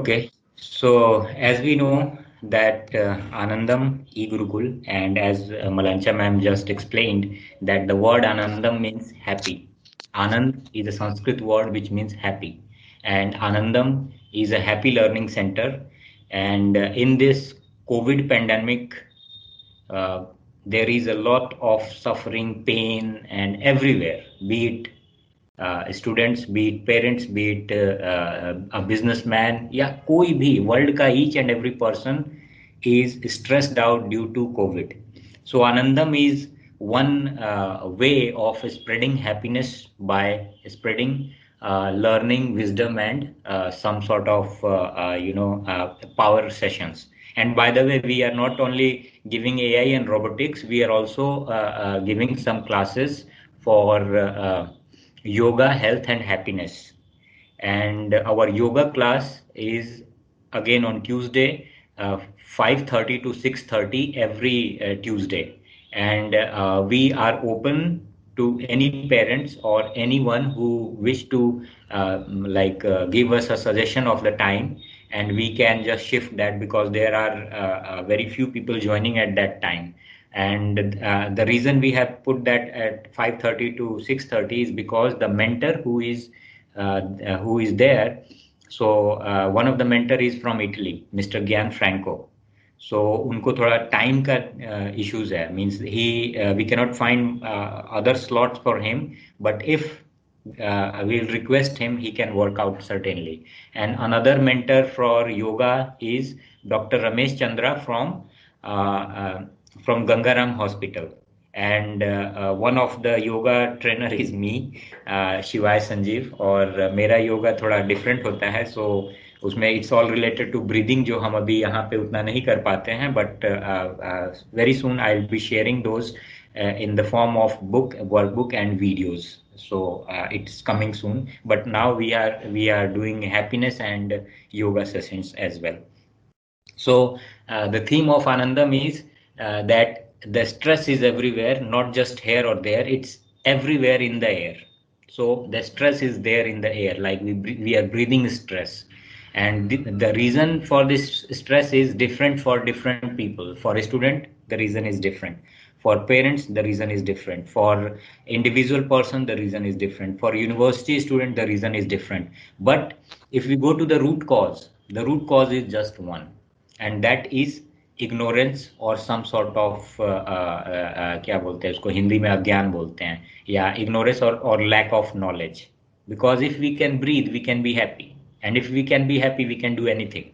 Okay, so as we know that Anandam e-Gurukul, and as Malancha ma'am just explained, that the word Anandam means happy. Anand is a Sanskrit word which means happy, and Anandam is a happy learning center. And in this COVID pandemic, uh, there is a lot of suffering, pain, and everywhere, be it students, be it parents, be it a businessman, या कोई भी world का each and every person is stressed out due to COVID. So Anandam is one way of spreading happiness by spreading learning, wisdom, and some sort of power sessions. And by the way, we are not only giving AI and robotics, we are also giving some classes for yoga, health, and happiness. And our yoga class is again on Tuesday, 5:30 to 6:30 every Tuesday. And we are open to any parents or anyone who wish to give us a suggestion of the time, and we can just shift that because there are very few people joining at that time. And the reason we have put that at 5:30 to 6:30 is because the mentor who is there. So one of the mentor is from Italy, Mr. Gyan Franco. So उनको थोड़ा time का issues है, means we cannot find other slots for him, but if we'll request him, he can work out certainly. And another mentor for yoga is Dr. Ramesh Chandra from Gangaram Hospital. And one of the yoga trainer is me, शिवाय संजीव. और मेरा योगा थोड़ा different होता है, so उसमें it's all related to breathing, जो हम अभी यहाँ पे उतना नहीं कर पाते हैं, but very soon I will be sharing those in the form of book, workbook, and videos. So it's coming soon. But now we are doing happiness and yoga sessions as well. So the theme of Anandam is that the stress is everywhere, not just here or there. It's everywhere in the air. So the stress is there in the air, like we are breathing stress. And the reason for this stress is different for different people. For a student, the reason is different. For parents, the reason is different. For individual person, the reason is different. For university student, the reason is different. But if we go to the root cause is just one, and that is ignorance or some sort of क्या बोलते हैं उसको हिंदी में अज्ञान बोलते हैं, या ignorance or lack of knowledge. Because if we can breathe, we can be happy, and if we can be happy, we can do anything.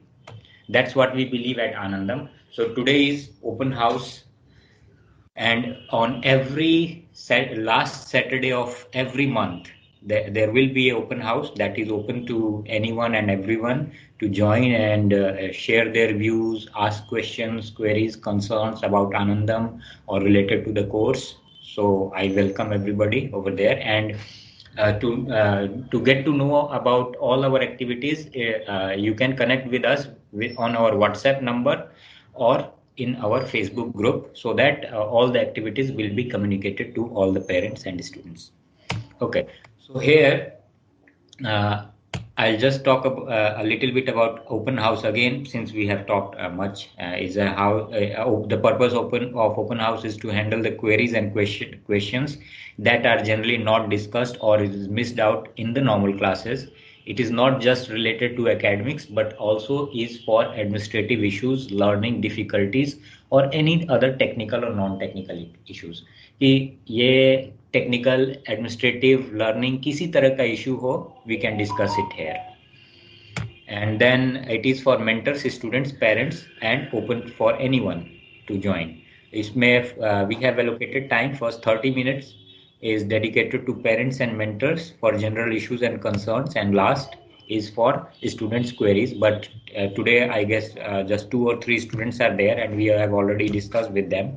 That's what we believe at Anandam. So today is open house, and on every last Saturday of every month, there will be an open house that is open to anyone and everyone to join and share their views, ask questions, queries, concerns about Anandam or related to the course. So I welcome everybody over there. And to get to know about all our activities, you can connect with us on our WhatsApp number or in our Facebook group, so that all the activities will be communicated to all the parents and students. Okay, so here uh, I'll just talk a little bit about open house again, since we have talked much. Is how the purpose of open house is to handle the queries and questions that are generally not discussed or is missed out in the normal classes. It is not just related to academics, but also is for administrative issues, learning difficulties, or any other technical or non-technical issues. कि ये technical administrative learning किसी तरह का issue हो, we can discuss it here. And then it is for mentors, students, parents, and open for anyone to join. इसमें we have allocated time. First 30 minutes is dedicated to parents and mentors for general issues and concerns, and last is for students' queries. But today I guess just 2 or 3 students are there, and we have already discussed with them.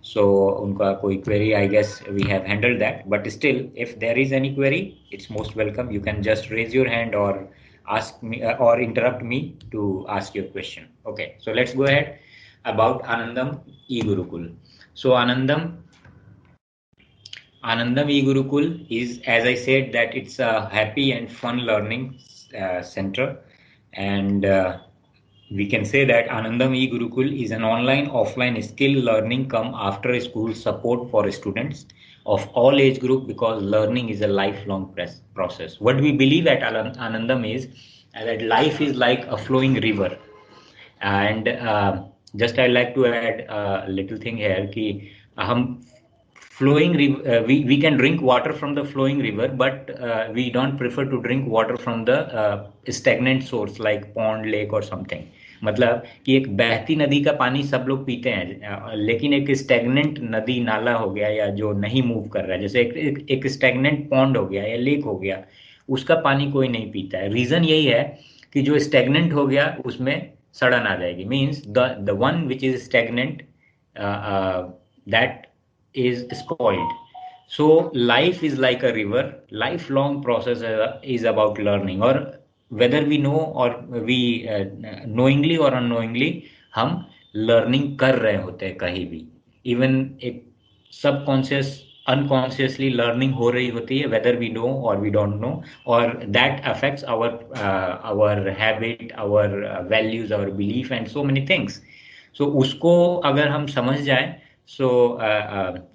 So उनका कोई query, I guess we have handled that. But still, if there is any query, it's most welcome. You can just raise your hand or ask me or interrupt me to ask your question. Okay, so let's go ahead about Anandam e-Gurukul. So Anandam e-Gurukul is, as I said, that it's a happy and fun learning center. and we can say that Anandam E-Gurukul is an online offline skill learning come after school support for students of all age group, because learning is a lifelong process. What we believe at Anandam is that life is like a flowing river, and just I'd like to add a little thing here कि हम we can drink water from the flowing river, but we don't prefer to drink water from the stagnant source like pond, lake or something. मतलब कि एक बहती नदी का पानी सब लोग पीते हैं, लेकिन एक स्टेगनेंट नदी नाला हो गया या जो नहीं मूव कर रहा है, जैसे एक स्टेगनेंट पॉन्ड हो गया या लेक हो गया, उसका पानी कोई नहीं पीता है. रीजन यही है कि जो स्टेगनेंट हो गया उसमें सड़न आ जाएगी. Means the one which is stagnant, that is spoiled. So life is like a river. Lifelong process is about learning, or whether we know or we knowingly or unknowingly हम learning कर रहे होते हैं कहीं भी. Even एक subconscious unconsciously learning हो रही होती है, whether we know or we don't know, or that affects our habit, our values, our belief and so many things. So उसको अगर हम समझ जाएं, so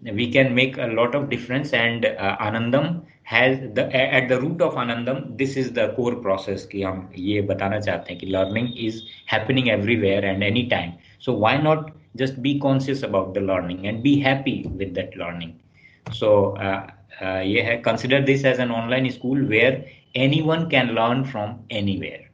we can make a lot of difference. And Anandam has at the root of Anandam, this is the core process कि हम ये बताना चाहते हैं कि learning is happening everywhere and anytime. So why not just be conscious about the learning and be happy with that learning. So ये है, consider this as an online school where anyone can learn from anywhere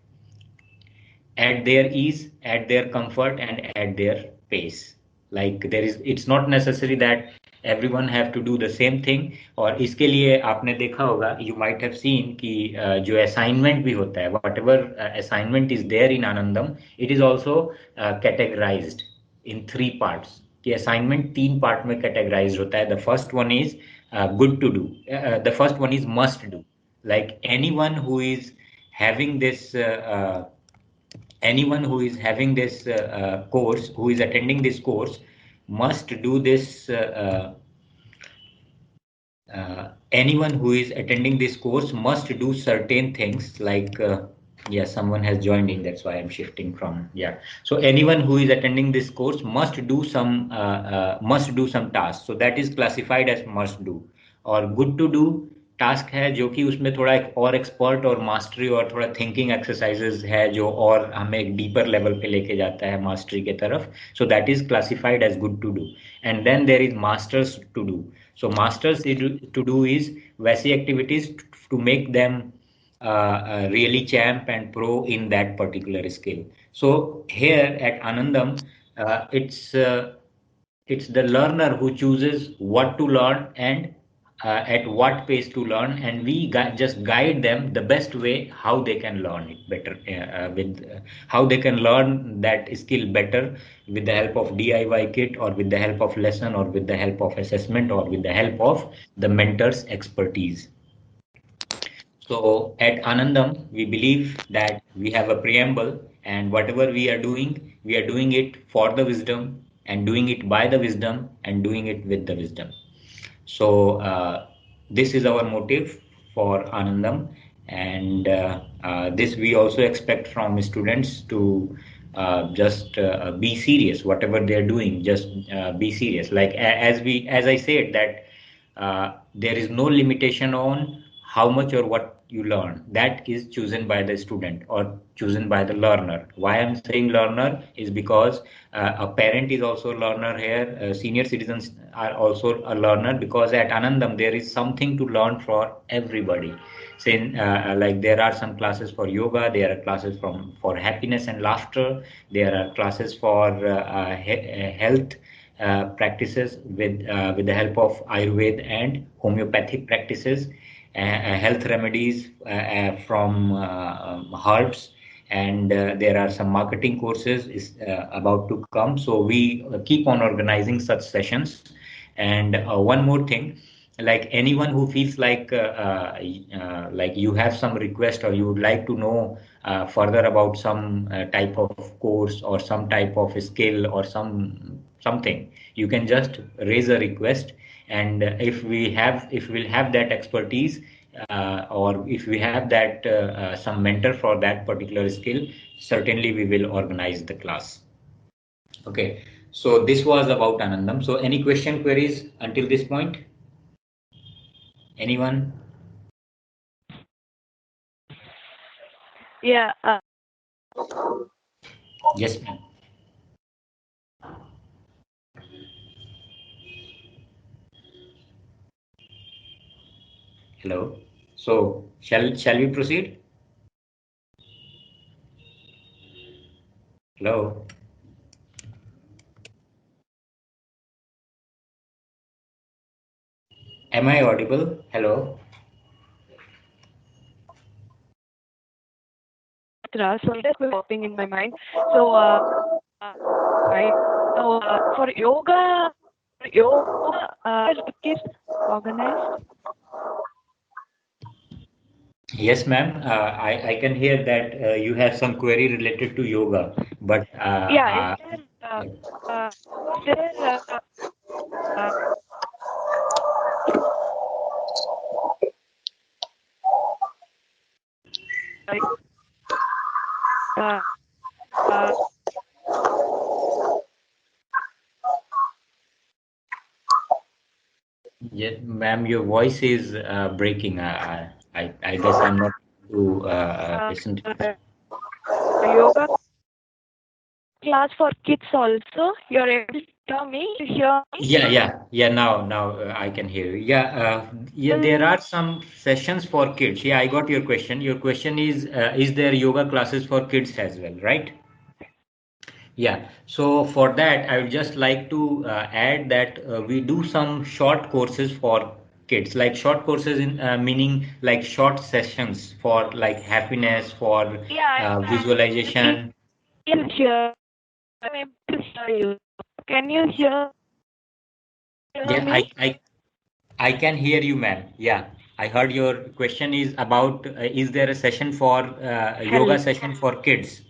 at their ease, at their comfort and at their pace. Like it's not necessary that everyone have to do the same thing. और इसके लिए आपने देखा होगा, you might have seen कि जो assignment भी होता है, whatever assignment is there in Anandam, it is also categorized in 3 parts. कि assignment 3 part में categorized होता है. The first one is good to do. The first one is must do. Like anyone who is having this course, who is attending this course, must do this. Anyone who is attending this course must do certain things like yeah, someone has joined in, that's why I'm shifting from. Yeah, so anyone who is attending this course must do some tasks, so that is classified as must do. और good to do task है जो कि उसमें थोड़ा एक और expert और mastery और थोड़ा थिंकिंग एक्सरसाइजेस है जो और हमें एक डीपर लेवल पे लेके जाता है मास्टरी के तरफ. So that is classified as good to do. And then there is masters to do. So masters to do is वैसी activities to make them really champ and pro in that particular skill. So here at Anandam, it's the learner who chooses what to learn and at what pace to learn, and we just guide them the best way how they can learn it better, how they can learn that skill better with the help of DIY kit, or with the help of lesson, or with the help of assessment, or with the help of the mentor's expertise. So at Anandam, we believe that we have a preamble, and whatever we are doing it for the wisdom, and doing it by the wisdom, and doing it with the wisdom. So this is our motive for Anandam, and this we also expect from students to just be serious. Whatever they are doing, just be serious. Like as I said that there is no limitation on how much or what you learn. That is chosen by the student or chosen by the learner. Why I'm saying learner is because a parent is also a learner here. Senior citizens are also a learner, because at Anandam there is something to learn for everybody. Say, like there are some classes for yoga, there are classes for happiness and laughter, there are classes for health practices with the help of Ayurveda and homeopathic practices, health remedies from herbs, and there are some marketing courses is about to come. So we keep on organizing such sessions. And one more thing, like anyone who feels like you have some request, or you would like to know further about some type of course or some type of skill or something, you can just raise a request, and if we'll have that expertise, or if we have that some mentor for that particular skill, certainly we will organize the class. Okay, so this was about Anandam. So any question, queries until this point? Anyone? Yeah. Yes, ma'am. Hello. So shall we proceed? Hello. Am I audible? Hello. So that's popping in my mind. So I for yoga is organized. Yes, ma'am. I can hear that you have some query related to yoga, but Yeah. Is there uh, uh, uh, yes, ma'am, your voice is breaking. I guess I'm not to listen to you. yoga class for kids also? You're able to hear me? To hear me? Yeah. Now I can hear you. Yeah. There are some sessions for kids. Yeah, I got your question. Your question is there yoga classes for kids as well, right? Yeah, so for that, I would just like to add that we do some short courses for kids, like short courses in meaning like short sessions for like happiness, for Yeah, I'm visualization. able to hear. I'm able to hear you. Can you hear Yeah, me? I can hear you, ma'am. Yeah, I heard your question is about is there a session for a Hello. yoga session for kids?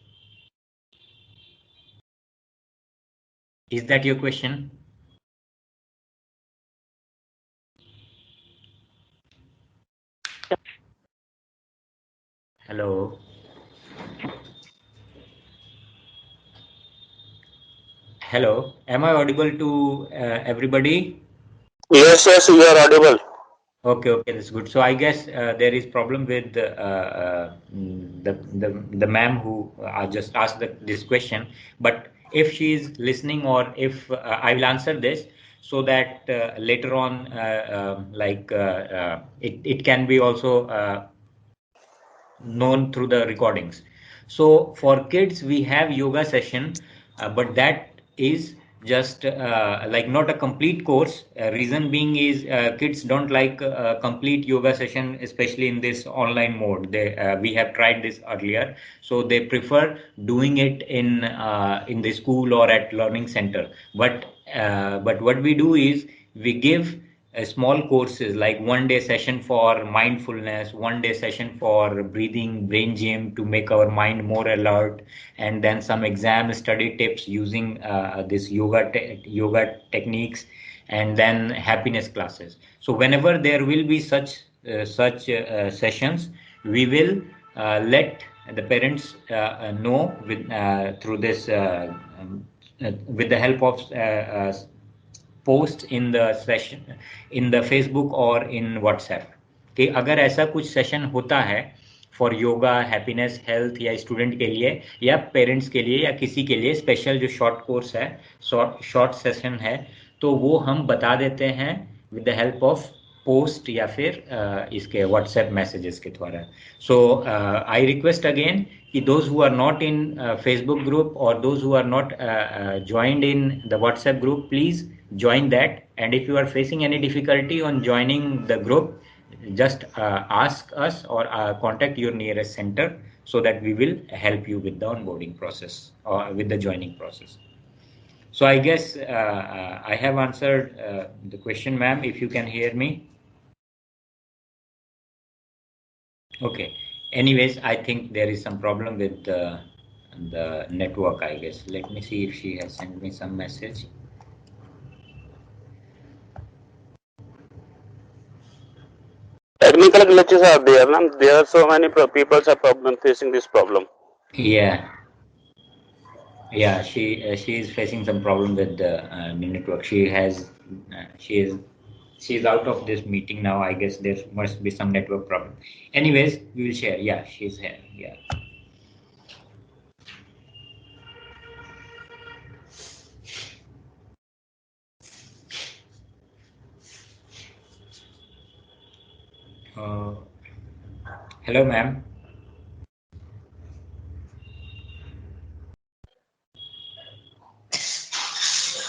Is that your question? Hello, hello. Am I audible to everybody? Yes, you are audible. Okay, that's good. So I guess there is problem with the ma'am who just asked this question. But if she is listening, or if I will answer this, so that later on, it can be also known through the recordings. So for kids, we have yoga session, but that is just like not a complete course. Reason being is kids don't like complete yoga session, especially in this online mode. We have tried this earlier, so they prefer doing it in the school or at learning center. But what we do is we give small courses like 1 day session for mindfulness, 1 day session for breathing, brain gym to make our mind more alert, and then some exam study tips using this yoga techniques, and then happiness classes. So whenever there will be such sessions, we will let the parents know through this with the help of post in the session in the Facebook और इन WhatsApp कि अगर ऐसा कुछ session होता है for yoga happiness health या student के लिए या पेरेंट्स के लिए या किसी के लिए स्पेशल जो शॉर्ट कोर्स है शॉर्ट सेशन है तो वो हम बता देते हैं with the help of post या फिर इसके व्हाट्सएप मैसेजेस के द्वारा सो आई रिक्वेस्ट अगेन कि those who are not in Facebook group or those who are not joined in the WhatsApp group, please join that. And if you are facing any difficulty on joining the group, just ask us or contact your nearest center so that we will help you with the onboarding process or with the joining process. So I guess I have answered the question, ma'am, if you can hear me. Okay. Anyways, I think there is some problem with the network, I guess. Let me see if she has sent me some message. Technical technical glitches are there. Ma'am. There are so many people are facing this problem. Yeah, yeah. She is facing some problem with the network. She is out of this meeting now. I guess there must be some network problem. Anyways, we will share. Yeah, she's here. Yeah. Uh, Hello, ma'am.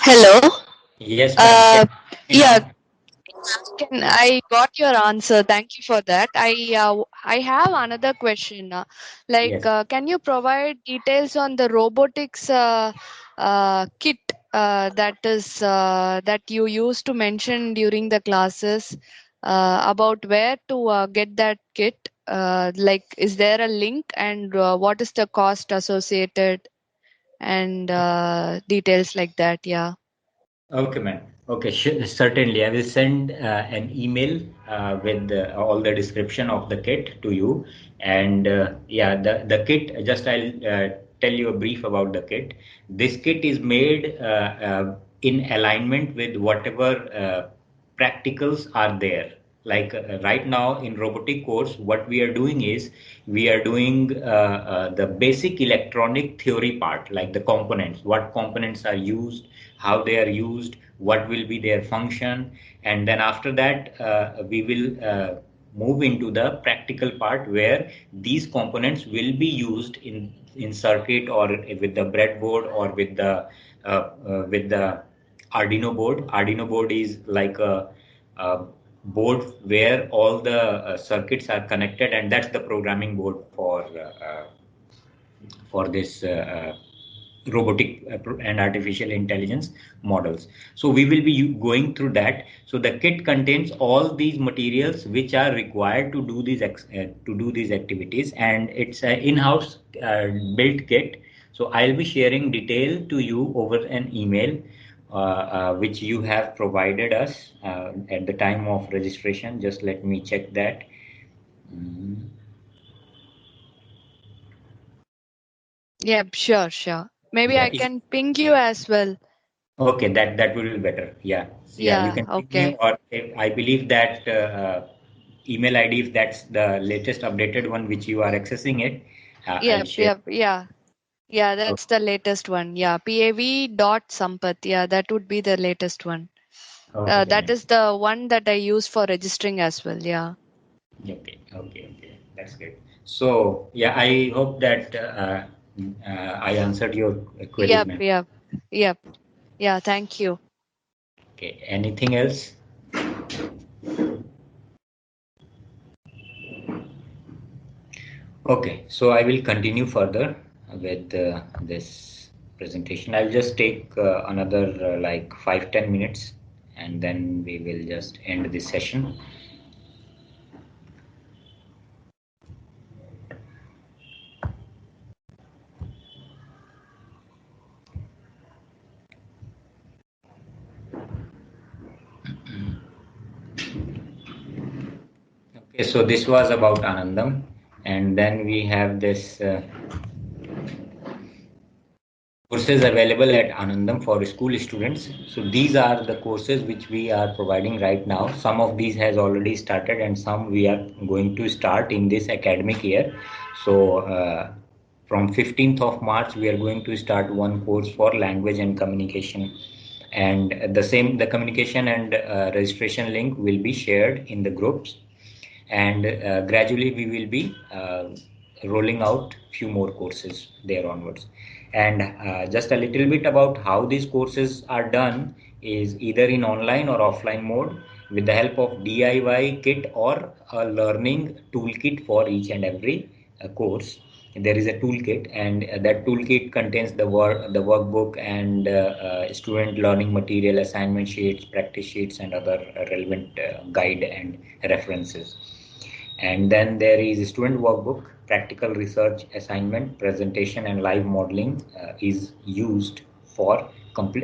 Hello. Yes, ma'am. Can you hear me Yeah, now? I got your answer. Thank you for that. I have another question. Yes. Can you provide details on the robotics kit that you used to mention during the classes about where to get that kit? Is there a link and what is the cost associated and details like that? Yeah. Okay, ma'am. Okay, certainly. I will send an email with all the description of the kit to you. And yeah, the kit, just I'll tell you a brief about the kit. This kit is made in alignment with whatever practicals are there. Like right now in robotic course, what we are doing is we are doing the basic electronic theory part, like the components, what components are used, how they are used, what will be their function, and then after that we will move into the practical part where these components will be used in circuit or with the breadboard or with the Arduino board. Arduino board is like a board where all the circuits are connected, and that's the programming board for this robotic and artificial intelligence models. So we will be going through that. So the kit contains all these materials which are required to do these activities, and it's an in-house built kit. So I'll be sharing detail to you over an email which you have provided us at the time of registration. Just let me check that. Mm, Yep, sure. Maybe yeah, I can ping you as well. okay, that will be better. Yeah, yeah, you Yeah, can ping me, okay. or if, I believe that email ID, if that's the latest updated one which you are accessing it, I'll share. Yeah. Yeah, Okay, that's the latest one. Yeah, PAV.Sampath. Yeah, that would be the latest one. okay, That fine. is the one that I use for registering as well. Yeah. Okay, that's great. So yeah, I hope that I answered your queries, Yep, ma'am. yep, yep. Yeah, thank you. Okay, anything else? Okay, so I will continue further with this presentation. I'll just take another like 5-10 minutes, and then we will just end this session. Okay, so this was about Anandam, and then we have this courses available at Anandam for school students. So these are the courses which we are providing right now. Some of these has already started, and some we are going to start in this academic year. So from 15th of March, we are going to start one course for language and communication. And the communication and registration link will be shared in the groups, and gradually we will be rolling out few more courses there onwards. And just a little bit about how these courses are done is either in online or offline mode with the help of DIY kit or a learning toolkit for each and every course. There is a toolkit, and that toolkit contains the workbook and student learning material, assignment sheets, practice sheets, and other relevant guide and references. And then there is student workbook, practical research assignment, presentation, and live modeling is used for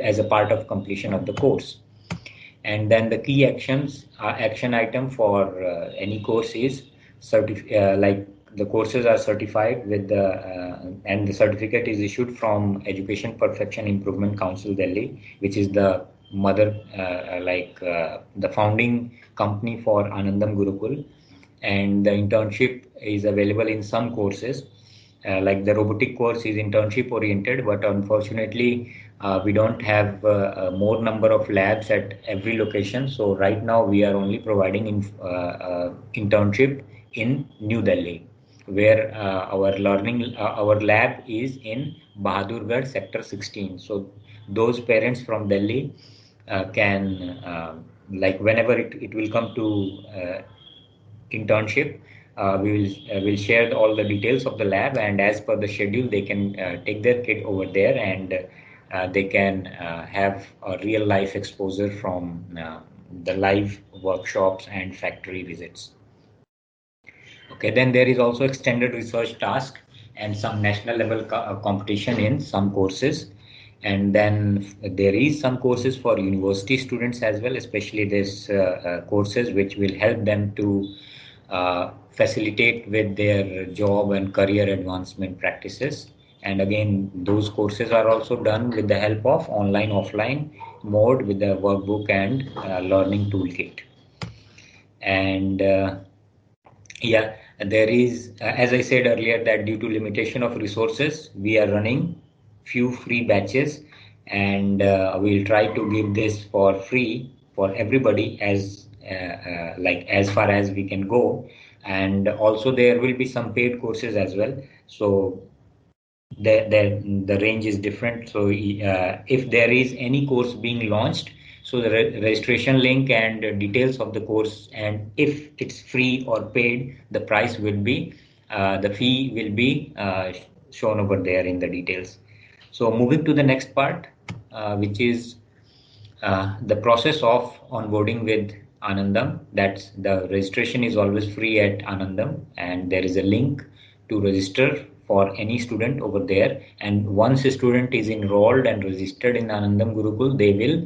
as a part of completion of the course. And then the key action item for any course is like the courses are certified with the and the certificate is issued from Education Perfection Improvement Council Delhi, which is the mother the founding company for Anandam Gurukul. And the internship is available in some courses. Like the robotic course is internship oriented, but unfortunately we don't have more number of labs at every location. So right now we are only providing internship in New Delhi, where our lab is in Bahadurgarh sector 16. So those parents from Delhi can like whenever it will come to internship, we will share all the details of the lab, and as per the schedule they can take their kid over there, and they can have a real life exposure from the live workshops and factory visits. Okay, then there is also extended research task and some national level competition in some courses. And then there is some courses for university students as well, especially these courses which will help them to facilitate with their job and career advancement practices. And again, those courses are also done with the help of online, offline mode with the workbook and learning toolkit. And yeah, there is, as I said earlier, that due to limitation of resources, we are running few free batches, and we'll try to give this for free for everybody as like as far as we can go. And also there will be some paid courses as well. So the range is different. So if there is any course being launched, so the registration link and details of the course, and if it's free or paid, the price will be the fee will be shown over there in the details. So moving to the next part, which is the process of onboarding with Anandam. That's the registration is always free at Anandam, and there is a link to register for any student over there. And once a student is enrolled and registered in Anandam Gurukul, they will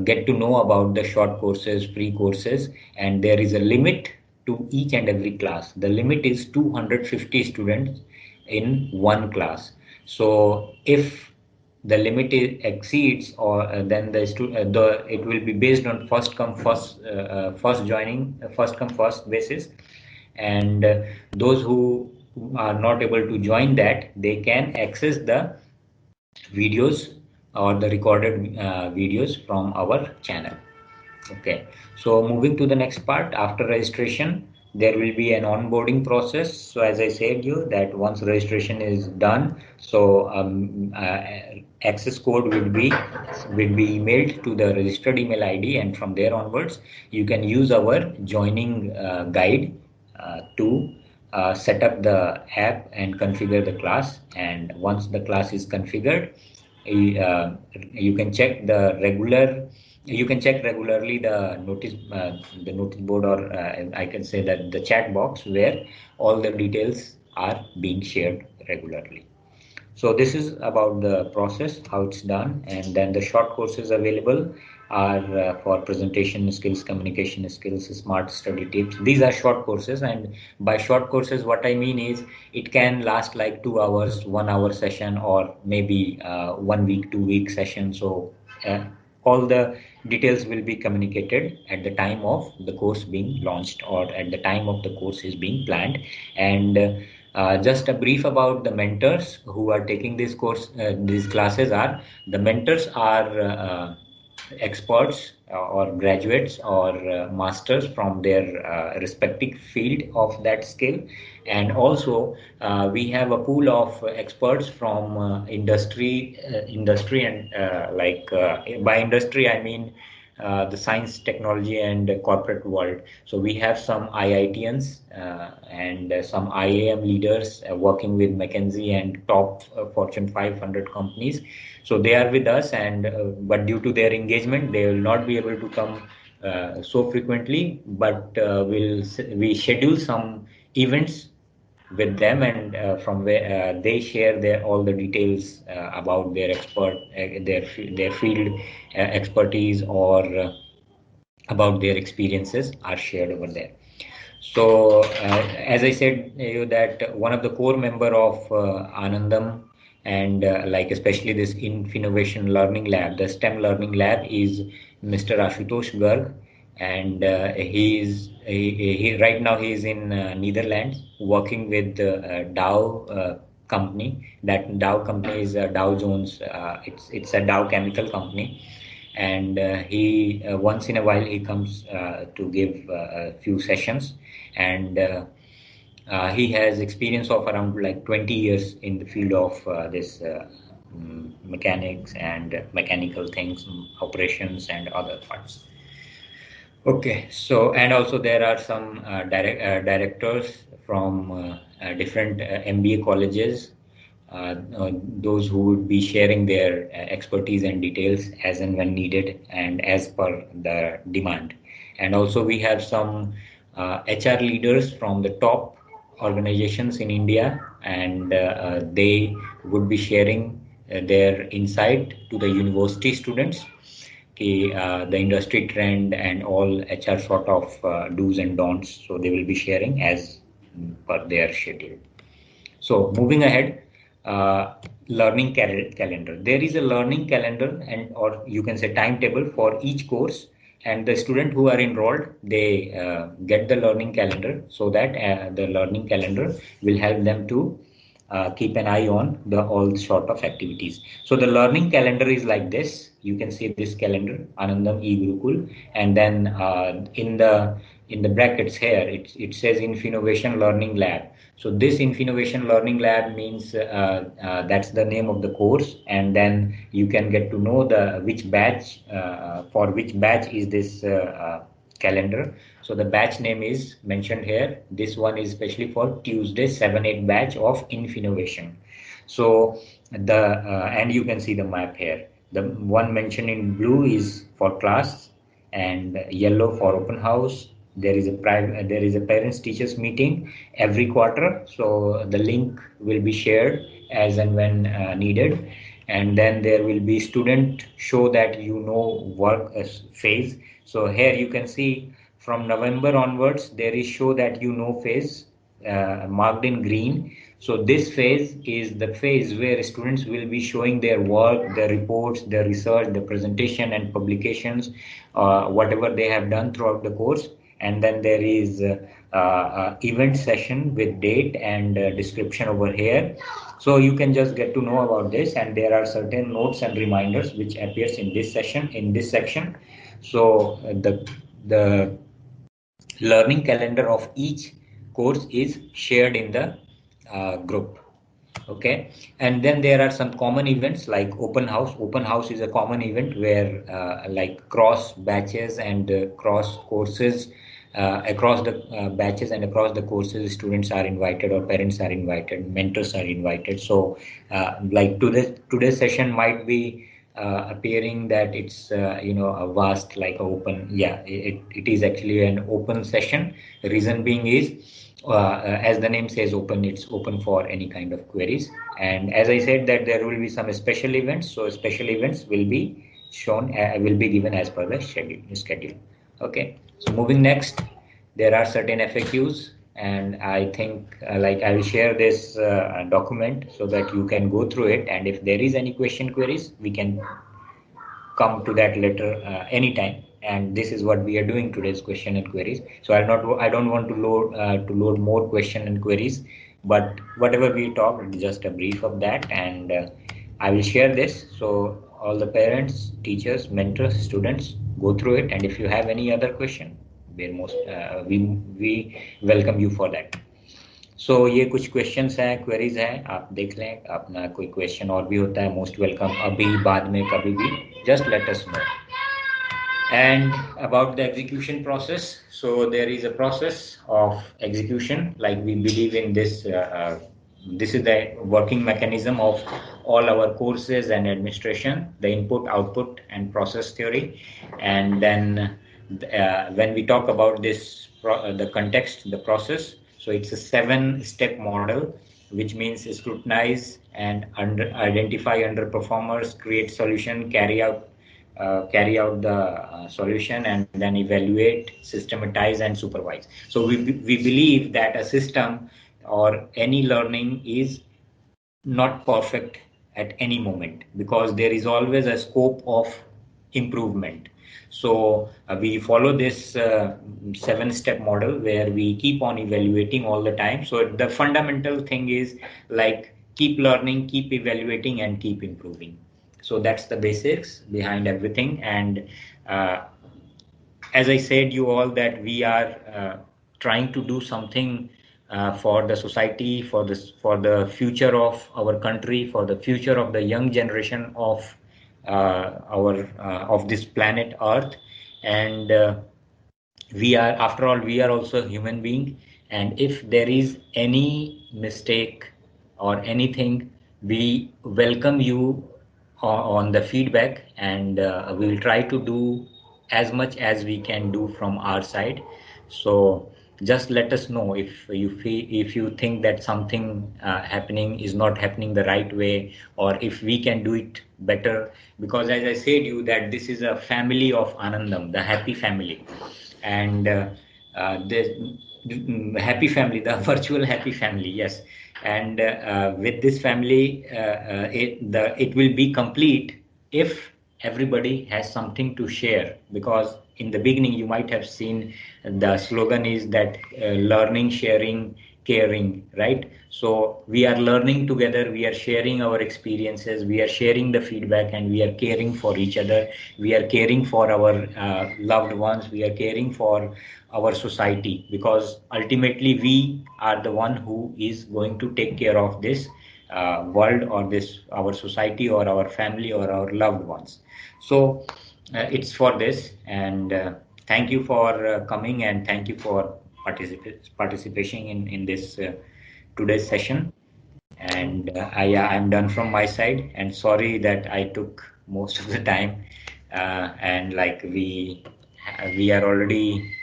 get to know about the short courses, free courses, and there is a limit to each and every class. The limit is 250 students in one class. So if the limit exceeds, or then it will be based on first come first basis, and those who are not able to join that, they can access the videos or the recorded videos from our channel. Okay, so moving to the next part, after registration, there will be an onboarding process. So as I said you that once registration is done, so access code will be emailed to the registered email ID, and from there onwards, you can use our joining guide to set up the app and configure the class. And once the class is configured, you can check regularly the notice board, or I can say that the chat box where all the details are being shared regularly. So this is about the process, how it's done. And then the short courses available are for presentation skills, communication skills, smart study tips. These are short courses, and by short courses, what I mean is it can last like 2 hours, 1 hour session, or maybe 1 week, 2 week session. So all the details will be communicated at the time of the course being launched, or at the time of the course is being planned. And just a brief about the mentors who are taking this course. These classes are the mentors are experts or graduates or masters from their respective field of that skill. And also we have a pool of experts from industry, and by industry I mean the science, technology, and corporate world. So we have some IITians and some IAM leaders working with McKinsey and top Fortune 500 companies. So they are with us, and but due to their engagement, they will not be able to come so frequently. But we schedule some events with them, and from where they share all the details about their field expertise, or about their experiences are shared over there. So as I said you that one of the core member of Anandam and like especially this Innovation Learning Lab, the STEM Learning Lab, is Mr. Ashutosh Garg, and he right now he is in Netherlands working with Dow company. That Dow company is Dow Jones. It's a Dow chemical company, and he once in a while he comes to give a few sessions, and he has experience of around like 20 years in the field of this mechanics and mechanical things, operations and other parts. Okay, so and also there are some directors from different MBA colleges, those who would be sharing their expertise and details as and when needed and as per the demand. And also we have some HR leaders from the top organizations in India, and they would be sharing their insight to the university students, the industry trend and all HR sort of do's and don'ts. So they will be sharing as per their schedule. So moving ahead, learning calendar. There is a learning calendar and or you can say timetable for each course, and the student who are enrolled, they get the learning calendar, so that the learning calendar will help them to keep an eye on the all sort of activities. So the learning calendar is like this. You can see this calendar, Anandam eGurukul, and then in the brackets here it says Innovation Learning Lab. So this Innovation Learning Lab means that's the name of the course, and then you can get to know the which batch for which batch is this calendar. So the batch name is mentioned here. This one is especially for Tuesday 7-8 batch of Innovation. So the and you can see the map here. The one mentioned in blue is for class, and yellow for open house. There is a parents teachers meeting every quarter. So the link will be shared as and when needed. And then there will be student show that you know work phase. So here you can see from November onwards, there is show that you know phase marked in green. So this phase is the phase where students will be showing their work, their reports, their research, their presentation and publications, whatever they have done throughout the course. And then there is event session with date and description over here. So you can just get to know about this, and there are certain notes and reminders which appears in this session, in this section. So the learning calendar of each course is shared in the group. Okay, and then there are some common events like open house. Open house is a common event where like cross batches and cross courses, across the batches and across the courses, students are invited or parents are invited, mentors are invited. So like today's session might be appearing that it's a vast like open. Yeah, it is actually an open session. The reason being is as the name says open, it's open for any kind of queries. And as I said that there will be some special events, so special events will be shown, will be given as per the schedule. Okay, so moving next, there are certain FAQs, and I think like I will share this document so that you can go through it, and if there is any question queries, we can come to that later anytime. And this is what we are doing today's question and queries. So I don't want to load more question and queries, but whatever we talk, just a brief of that, and I will share this. So all the parents, teachers, mentors, students go through it, and if you have any other question, we welcome you for that. सो ये कुछ questions हैं, queries हैं, आप देख लें. अपना कोई question और भी होता है, मोस्ट वेलकम. अभी बाद में कभी भी just let us know. And about the execution process, so there is a process of execution, like we believe in this. This is the working mechanism of all our courses and administration, the input, output, and process theory. And then when we talk about this, the context, the process, so it's a 7-step model, which means scrutinize and identify underperformers, create solution, carry out carry out the solution and then evaluate, systematize, and supervise. So we believe that a system or any learning is not perfect at any moment because there is always a scope of improvement. So we follow this 7-step model where we keep on evaluating all the time. So the fundamental thing is like keep learning, keep evaluating, and keep improving. So that's the basics behind everything. And uh, as I said you all that we are trying to do something for the society, for the future of our country, for the future of the young generation of our of this planet Earth. And we are, after all, we are also human being. And if there is any mistake or anything, we welcome you on the feedback, and we will try to do as much as we can do from our side. So just let us know if you think that something happening is not happening the right way, or if we can do it better. Because as I said you that this is a family of Anandam, the happy family. And the happy family, the virtual happy family, yes. And with this family, it will be complete if everybody has something to share. Because in the beginning you might have seen the slogan is that learning, sharing, caring, right? So we are learning together, we are sharing our experiences, we are sharing the feedback, and we are caring for each other. We are caring for our loved ones, we are caring for our society, because ultimately we are the one who is going to take care of this world, or this our society, or our family, or our loved ones. So it's for this. And thank you for coming, and thank you for participation in this today's session. And I'm done from my side, and sorry that I took most of the time. And like we are already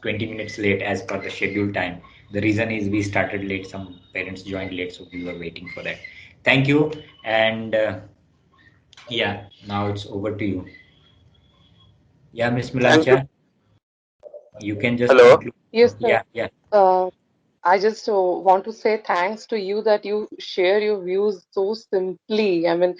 20 minutes late as per the scheduled time. The reason is we started late, some parents joined late, so we were waiting for that. Thank you. And yeah, now it's over to you. Yeah, Miss Thank you. Milancha, you can just Hello. conclude. Yes, sir. Yeah, yeah. I just want to say thanks to you that you share your views so simply. I mean,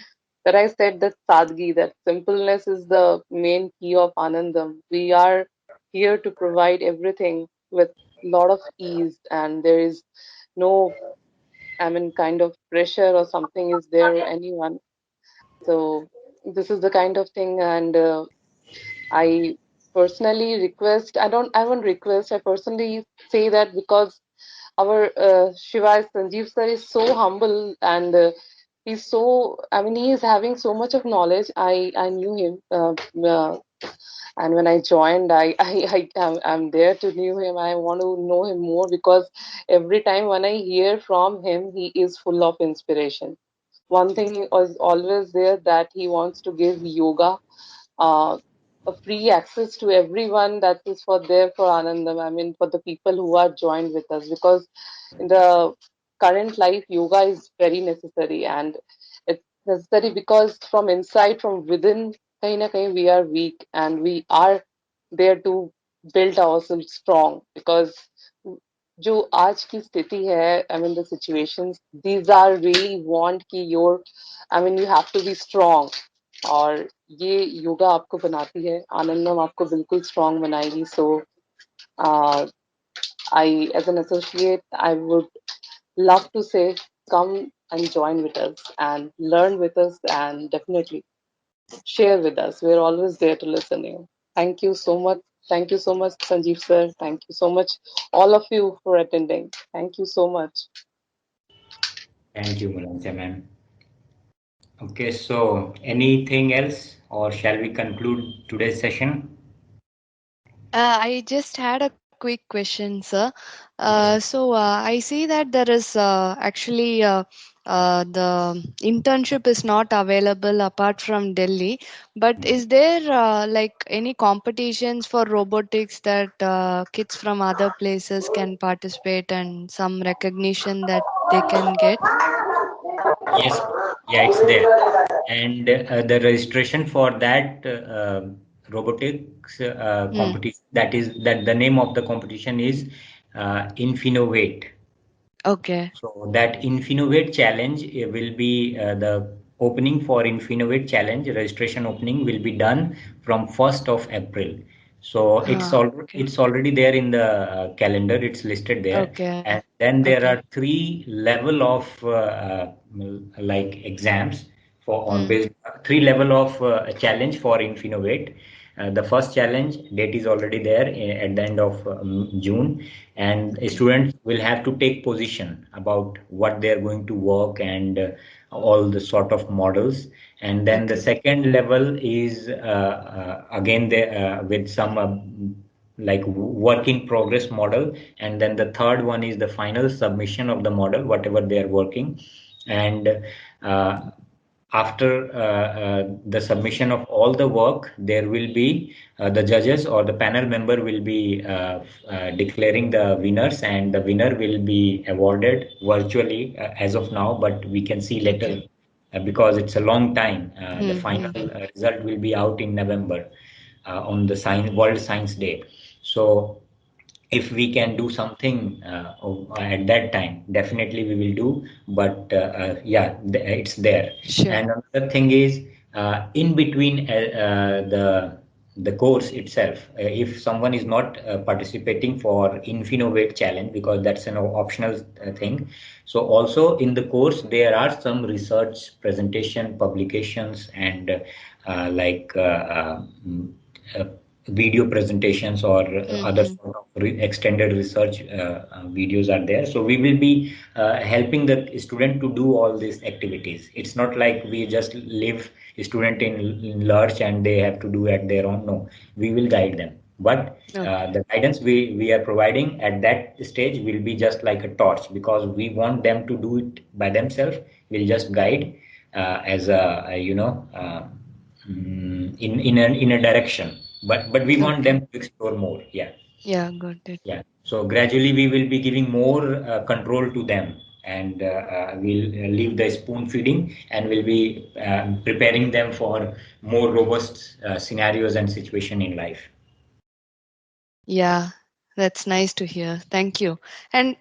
that I said that sadgi, that simpleness is the main key of Anandam. We are here to provide everything with lot of ease, and there is no, I mean, kind of pressure or something is there anyone. So this is the kind of thing, and I personally request. I won't request. I personally say that because our Shiva Sanjeev sir is so humble, and he's so, I mean, he is having so much of knowledge. I knew him, and when I joined, I'm there to knew him. I want to know him more because every time when I hear from him, he is full of inspiration. One thing is always there, that he wants to give yoga uh, a free access to everyone, that is for there for Anandam. I mean, for the people who are joined with us, because in the current life, yoga is very necessary, and it's necessary because from inside, from within, kahin na kahin we are weak, and we are there to build ourselves strong. Because जो आज की स्थिति है, I mean the situations, these are really want कि your, I mean you have to be strong. और ये योगा आपको बनाती है, आनंदम आपको बिल्कुल स्ट्रांग बनाएगी. So I as an associate I would love to say, come and join with us and learn with us, and definitely share with us. We're always there to listen to you. Thank you so much. Thank you so much, Sanjeev sir. Thank you so much, all of you, for attending. Thank you so much. Thank you, Milancha ma'am. Okay, so anything else, or shall we conclude today's session? I just had a quick question, sir. Yes. I see that there is actually the internship is not available apart from Delhi, but is there like any competitions for robotics that kids from other places can participate and some recognition that they can get? Yes, Yeah, it's there. And the registration for that robotics competition, that the name of the competition is Infinovate. Okay. So that Infinovate challenge will be the opening for Infinovate challenge registration opening will be done from 1st of April. So Okay. it's already there in the calendar. It's listed there, Okay. and then there Okay. are three level of like exams for on based three level of challenge for Infinovate. The first challenge date is already there at the end of June, and students will have to take position about what they are going to work and all the sort of models. And then the Okay. second level is again there with some like work in progress model, and then the third one is the final submission of the model, whatever they are working. And after the submission of all the work, there will be the judges or the panel member will be declaring the winners, and the winner will be awarded virtually as of now, but we can see later because it's a long time. The final result will be out in November on the World Science Day. So if we can do something at that time, definitely we will do. But yeah, it's there. Sure. And another thing is in between the course itself, if someone is not participating for Infinovate challenge because that's an optional thing. So also in the course there are some research presentation, publications, and like uh, video presentations or other sort of extended research videos are there. So we will be helping the student to do all these activities. It's not like we just leave student in lurch and they have to do at their own. No, we will guide them. But the guidance we are providing at that stage will be just like a torch, because we want them to do it by themselves. We'll just guide as in a direction, but we want Okay. them to explore more. Yeah. Yeah, got it. Yeah, so gradually we will be giving more control to them, and we'll leave the spoon feeding, and we'll be preparing them for more robust scenarios and situation in life. Yeah, that's nice to hear. Thank you. And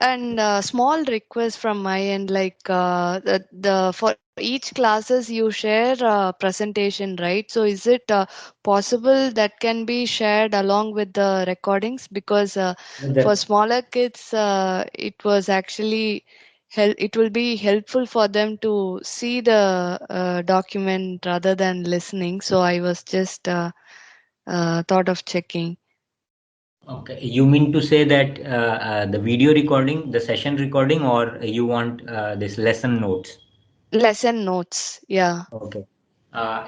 small request from my end, like the for each classes you share presentation, right? So is it possible that can be shared along with the recordings? Because for That, smaller kids, it was actually it will be helpful for them to see the document rather than listening. So I was just thought of checking. okay, you mean to say that the video recording, the session recording, or you want this lesson notes? Lesson notes, yeah. Okay.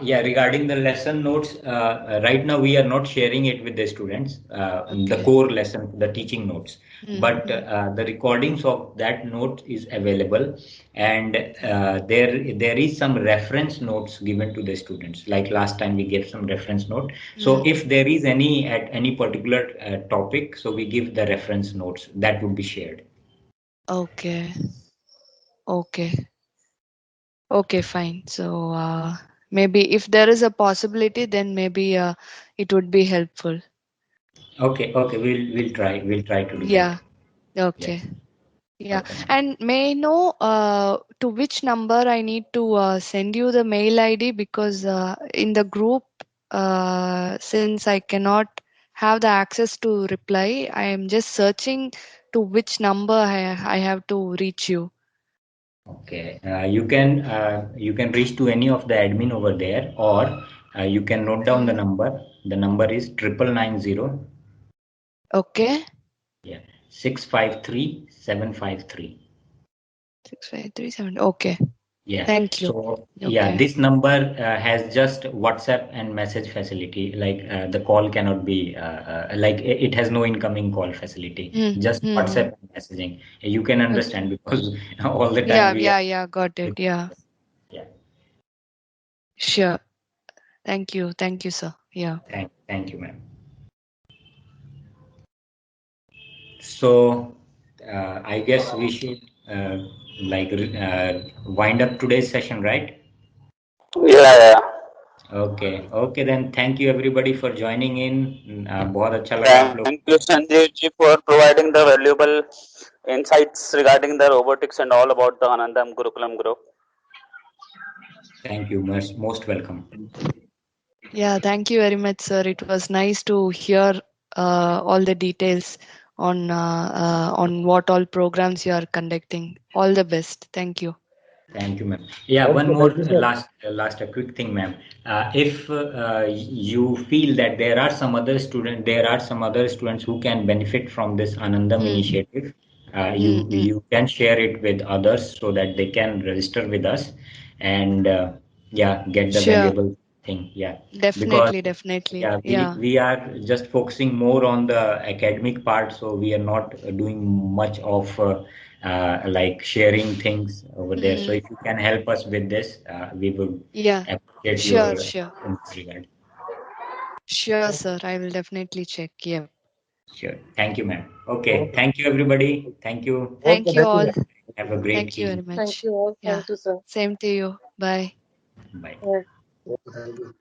Yeah, regarding the lesson notes, right now we are not sharing it with the students, the Okay. core lesson, the teaching notes, but Mm-hmm. the recordings of that note is available, and there is some reference notes given to the students. Like last time we gave some reference note. So if there is any at any particular topic, so we give the reference notes that would be shared. Okay. Okay. Okay, fine. So maybe if there is a possibility, then maybe it would be helpful. Okay, okay, we'll try to do that. Yeah. Yeah. Okay. Yeah. Okay. And may I know to which number I need to send you the mail ID, because in the group, since I cannot have the access to reply, I am just searching to which number I have to reach you. Okay, you can reach to any of the admin over there, or you can note down the Mm. number. The number is 999, Okay. yeah, 653 753. 6537. Okay. Yeah. Thank you. So yeah, Okay. this number has just WhatsApp and message facility. Like the call cannot be like it has no incoming call facility. Just Mm-hmm. WhatsApp and messaging. You can Okay. understand because all the time Yeah, we are. yeah, yeah. Got it. Yeah. Yeah. Sure. Thank you. Thank you, sir. Yeah. Thank you, ma'am. So I guess we should like wind up today's session, right? Yeah. Okay then thank you everybody for joining in. बहुत अच्छा लगा आप लोग. Thank you, Sanjeev ji, for providing the valuable insights regarding the robotics and all about the Anandam Gurukulam group. Thank you, most welcome. Yeah, thank you very much, sir. It was nice to hear all the details on what all programs you are conducting. All the best. Thank you. Thank you, ma'am. Yeah, Okay, one more thank you, sir. last a quick thing, ma'am. If you feel that there are some other students who can benefit from this Anandam Hmm. initiative, Hmm. you can share it with others so that they can register with us and yeah, get the Sure. valuable thing. Yeah, because Definitely. yeah, Yeah. we are just focusing more on the academic part, so we are not doing much of like sharing things over there. So if you can help us with this, we would Yeah. appreciate Sure. your Sure. in this regard. Sure, sir. I will definitely check. Yeah. Sure. Thank you, ma'am. Okay. Thank you, everybody. Thank you. Thank you all. Have a great Thank you very evening. Thank much. you all. Yeah. Thank you, sir. Same to you. Bye. Bye. Bye. Thank you.